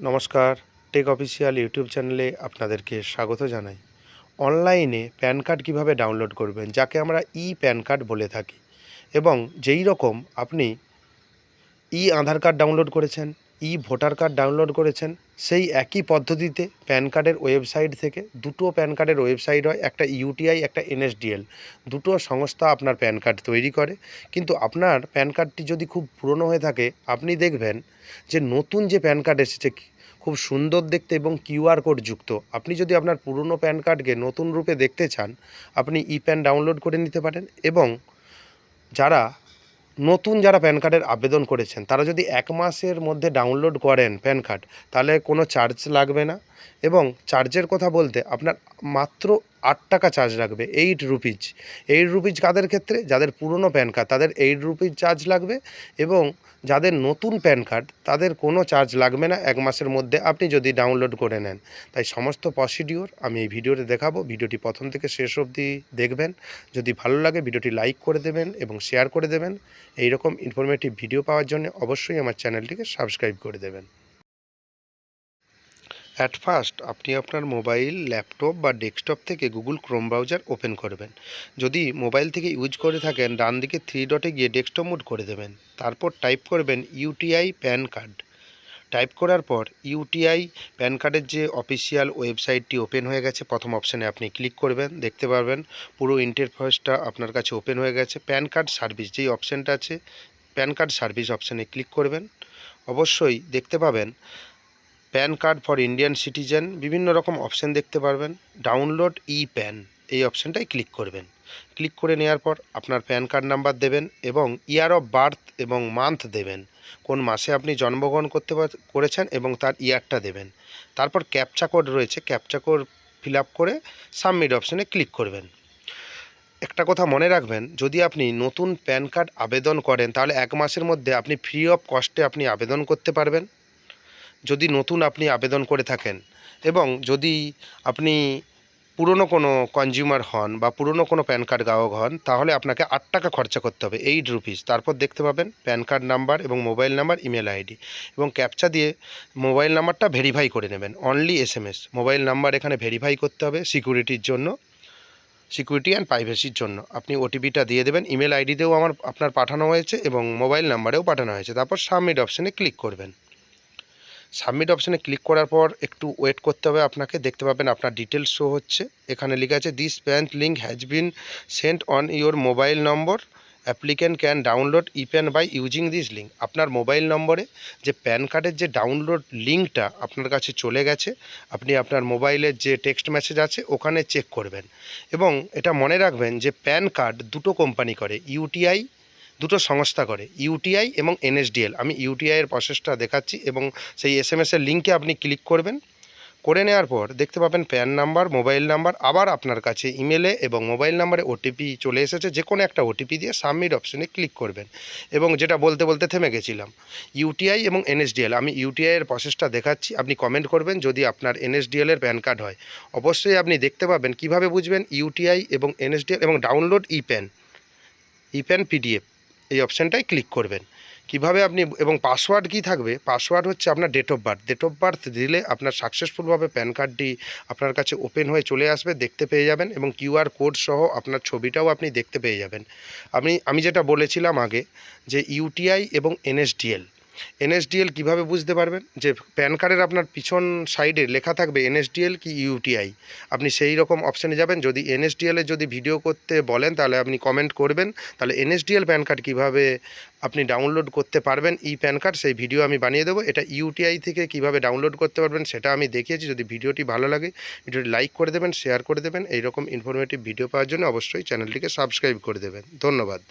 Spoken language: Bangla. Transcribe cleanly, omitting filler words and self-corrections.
নমস্কার, টেক অফিসিয়াল ইউটিউব চ্যানেলে আপনাদেরকে স্বাগত জানাই। অনলাইনে প্যান কার্ড কীভাবে ডাউনলোড করবেন, যাকে আমরা প্যান কার্ড বলে থাকি, এবং যেই রকম আপনি আধার কার্ড ডাউনলোড করেছেন, ভোটার কার্ড ডাউনলোড করেছেন, সেই একই পদ্ধতিতে প্যান কার্ডের ওয়েবসাইট থেকে দুটো প্যান কার্ডের ওয়েবসাইট হয়, একটা ইউটিআই, একটা এনএসডিএল। দুটো সংস্থা আপনার প্যান কার্ড তৈরি করে। কিন্তু আপনার প্যান কার্ডটি যদি খুব পুরনো হয়ে থাকে, আপনি দেখবেন যে নতুন যে প্যান কার্ড এসেছে খুব সুন্দর দেখতে এবং কিউআর কোড যুক্ত। আপনি যদি আপনার পুরনো প্যান কার্ডকে নতুন রূপে দেখতে চান, আপনি প্যান ডাউনলোড করে নিতে পারেন। এবং যারা প্যান কার্ডের আবেদন করেছেন, তারা যদি 1 মাসের মধ্যে ডাউনলোড করেন প্যান কার্ড, তাহলে কোনো চার্জ লাগবে না। এবং চার্জের কথা বলতে আপনার মাত্র 8 টাকা চার্জ লাগবে, 8 রুপিজ। 8 রুপিজ কাদের ক্ষেত্রে? যাদের পুরনো প্যান কার্ড, তাদের 8 রুপিজ চার্জ লাগবে। এবং যাদের নতুন প্যান কার্ড, তাদের কোনো চার্জ লাগবে না 1 মাসের মধ্যে আপনি যদি ডাউনলোড করে নেন। তাই সমস্ত প্রসিডিওর আমি এই ভিডিওতে দেখাবো। ভিডিওটি প্রথম থেকে শেষ অবধি দেখবেন। যদি ভালো লাগে ভিডিওটি লাইক করে দেবেন এবং শেয়ার করে দেবেন। এই রকম ইনফরমেটিভ ভিডিও পাওয়ার জন্য অবশ্যই আমার চ্যানেলটিকে সাবস্ক্রাইব করে দেবেন। অ্যাট ফার্স্ট আপনি আপনার মোবাইল, ল্যাপটপ বা ডেস্কটপ থেকে গুগল ক্রোম ব্রাউজার ওপেন করবেন। যদি মোবাইল থেকে ইউজ করে থাকেন, ডান দিকে 3 ডটে গিয়ে ডেস্কটপ মোড করে দেবেন। তারপর টাইপ করবেন ইউটিআই প্যান কার্ড। টাইপ করার পর ইউটিআই প্যান কার্ডের যে অফিসিয়াল ওয়েবসাইটটি ওপেন হয়ে গেছে, প্রথম অপশানে আপনি ক্লিক করবেন। দেখতে পারবেন পুরো ইন্টারফেসটা আপনার কাছে ওপেন হয়ে গেছে। প্যান কার্ড সার্ভিস যেই অপশানটা আছে, প্যান কার্ড সার্ভিস অপশানে ক্লিক করবেন। অবশ্যই দেখতে পাবেন pan card for Indian citizen, বিভিন্ন রকম অপশান দেখতে পারবেন। ডাউনলোড প্যান, এই অপশানটায় ক্লিক করবেন। ক্লিক করে নেওয়ার পর আপনার প্যান কার্ড নাম্বার দেবেন এবং ইয়ার অফ বার্থ এবং মান্থ দেবেন, কোন মাসে আপনি জন্মগ্রহণ করেছেন এবং তার ইয়ারটা দেবেন। তারপর ক্যাপচা কোড রয়েছে, ক্যাপচা কোড ফিল আপ করে সাবমিট অপশানে ক্লিক করবেন। একটা কথা মনে রাখবেন, যদি আপনি নতুন প্যান কার্ড আবেদন করেন, তাহলে 1 মাসের মধ্যে আপনি ফ্রি অফ কস্টে আপনি আবেদন করতে পারবেন, যদি নতুন আপনি আবেদন করে থাকেন। এবং যদি আপনি পুরনো কোনো কনজিউমার হন বা পুরনো কোনো প্যান কার্ড গ্রাহক হন, তাহলে আপনাকে 8 টাকা খরচা করতে হবে, 8 রুপিস। তারপর দেখতে পাবেন প্যান কার্ড নাম্বার এবং মোবাইল নাম্বার, ইমেল আইডি এবং ক্যাপচা দিয়ে মোবাইল নাম্বারটা ভেরিফাই করে নেবেন। অনলি এসএমএস, মোবাইল নাম্বার এখানে ভেরিফাই করতে হবে সিকিউরিটির জন্য, সিকিউরিটি অ্যান্ড প্রাইভেসির জন্য। আপনি ওটিপিটা দিয়ে দেবেন। ইমেল আইডিতেও আপনার পাঠানো হয়েছে এবং মোবাইল নাম্বারেও পাঠানো হয়েছে। তারপর সাবমিট অপশানে ক্লিক করবেন। সাবমিট অপশানে ক্লিক করার পর একটু ওয়েট করতে হবে আপনাকে। দেখতে পাবেন আপনার ডিটেলস শো হচ্ছে, এখানে লেখা আছে this PAN link has been sent on your mobile number, applicant can download PAN by using this link. আপনার মোবাইল নম্বরে যে প্যান কার্ডের যে ডাউনলোড লিঙ্কটা আপনার কাছে চলে গেছে, আপনি আপনার মোবাইলের যে টেক্সট মেসেজ আছে ওখানে চেক করবেন। এবং এটা মনে রাখবেন যে প্যান কার্ড দুটো কোম্পানি করে, ইউটিআই দুটো সংস্থা করে, ইউটিআই এবং এনএসডিএল। আমি ইউটিআইয়ের প্রসেসটা দেখাচ্ছি এবং সেই এসএমএসের লিঙ্কে আপনি ক্লিক করবেন। করে নেওয়ার পর দেখতে পাবেন প্যান নাম্বার, মোবাইল নাম্বার, আবার আপনার কাছে ইমেলে এবং মোবাইল নাম্বারে ওটিপি চলে এসেছে। যে কোনো একটা ওটিপি দিয়ে সাবমিট অপশানে ক্লিক করবেন। এবং যেটা বলতে বলতে থেমে গেছিলাম, ইউটিআই এবং এনএসডিএল, আমি ইউটিআইয়ের প্রসেসটা দেখাচ্ছি, আপনি কমেন্ট করবেন যদি আপনার এনএসডিএলের প্যান কার্ড হয়। অবশ্যই আপনি দেখতে পাবেন কিভাবে বুঝবেন ইউটিআই এবং এনএসডিএল, এবং ডাউনলোড প্যান পিডিএফ, এই অপশানটায় ক্লিক করবেন। কিভাবে আপনি, এবং পাসওয়ার্ড কী থাকবে? পাসওয়ার্ড হচ্ছে আপনার date of birth. Date of birth দিলে আপনার সাকসেসফুলভাবে প্যান কার্ডটি আপনার কাছে ওপেন হয়ে চলে আসবে, দেখতে পেয়ে যাবেন এবং কিউআর কোড সহ আপনার ছবিটাও আপনি দেখতে পেয়ে যাবেন। আমি যেটা বলেছিলাম আগে, যে ইউটিআই এবং এনএসডিএল কীভাবে বুঝতে পারবেন? যে প্যান কার্ডের আপনার পিছন সাইডে লেখা থাকবে এনএসডিএল কি ইউটিআই, আপনি সেই রকম অপশানে যাবেন। যদি এনএসডিএলের যদি ভিডিও করতে বলেন, তাহলে আপনি কমেন্ট করবেন, তাহলে এনএসডিএল প্যান কার্ড কীভাবে আপনি ডাউনলোড করতে পারবেন প্যান কার্ড, সেই ভিডিও আমি বানিয়ে দেবো। এটা ইউটিআই থেকে কিভাবে ডাউনলোড করতে পারবেন সেটা আমি দেখিয়েছি। যদি ভিডিওটি ভালো লাগে ভিডিওটি লাইক করে দেবেন, শেয়ার করে দেবেন। এই রকম ইনফরমেটিভ ভিডিও পাওয়ার জন্য অবশ্যই চ্যানেলটিকে সাবস্ক্রাইব করে দেবেন। ধন্যবাদ।